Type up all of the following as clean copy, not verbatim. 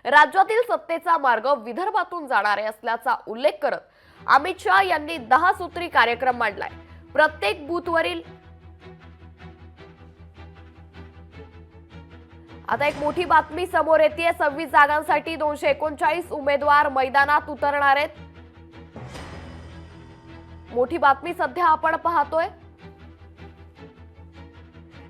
राज्यातील सत्तेचा मार्ग विदर्भातून जाणारे असल्याचा उल्लेख करत अमित शहा यांनी 10 सूत्री कार्यक्रम मांडलाय। प्रत्येक बूथवरील आता एक मोठी बातमी समोर येते। 26 जागांसाठी 239 उमेदवार मैदानात उतरणार आहेत। मोठी बातमी सध्या आपण पाहतोय।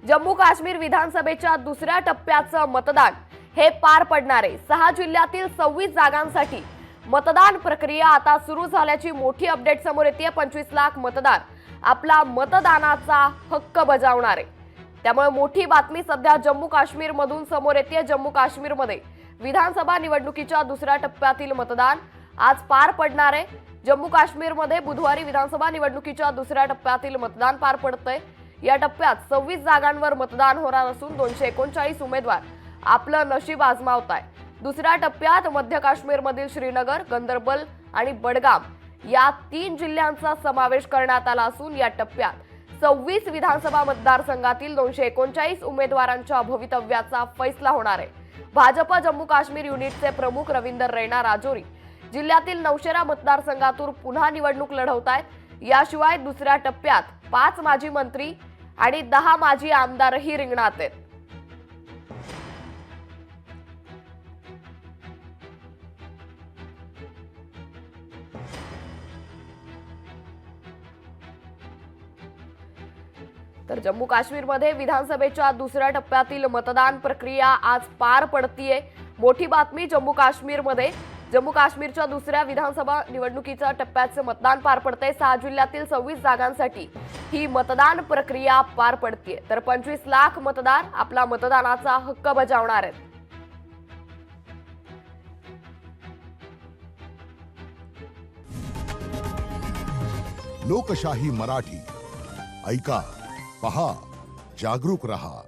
जम्मू काश्मीर विधानसभेच्या दुसऱ्या टप्प्याचं मतदान हे पार पडणार आहे। 6 जिल्ह्यातील 26 जागांसाठी मतदान प्रक्रिया आता सुरू झाल्याची मोठी अपडेट समोर येते। 25 लाख मतदार आपला मतदानाचा हक्क बजावणार आहे। त्यामुळे मोठी बातमी सध्या जम्मू काश्मीर मधून समोर येते। जम्मू काश्मीर मध्ये विधानसभा निवडणुकीच्या दुसऱ्या टप्प्यातील मतदान आज पार पडणार आहे। जम्मू काश्मीर मध्ये बुधवारी विधानसभा निवडणुकीच्या दुसऱ्या टप्प्यातील मतदान पार पडतंय। या टप्प्यात 26 जागांवर मतदान होणार असून 239 उमेदवार आपलं नशीब आजमावतायत। दुसऱ्या टप्प्यात मध्य काश्मीर मधील श्रीनगर, गंदरबल आणि बडगाम या 3 जिल्ह्यांचा समावेश करण्यात आला असून या टप्प्यात 26 विधानसभा मतदारसंघातील 239 उमेदवारांच्या भवितव्याचा फैसला होणार आहे। भाजप जम्मू काश्मीर युनिटचे प्रमुख रवींदर रैना राजौरी जिल्ह्यातील नौशेरा मतदारसंघातून पुन्हा निवडणूक लढवतायत। याशिवाय दुसऱ्या टप्प्यात 5 माजी मंत्री आणि 10 माजी आमदारही रिंगणात आहेत। तर जम्मू काश्मीरमध्ये विधानसभेच्या दुसऱ्या टप्प्यातील मतदान प्रक्रिया आज पार पडतीये। मोठी बातमी जम्मू काश्मीरच्या दुसऱ्या विधानसभा निवडणुकीच्या टप्प्याचं मतदान पार पडतंय। 6 जिल्ह्यातील 26 जागांसाठी ही मतदान प्रक्रिया पार पडतीये। तर 25 लाख मतदार आपला मतदानाचा हक्क बजावणार आहेत। लोकशाही मराठी ऐका, पहा, जागरूक रहा।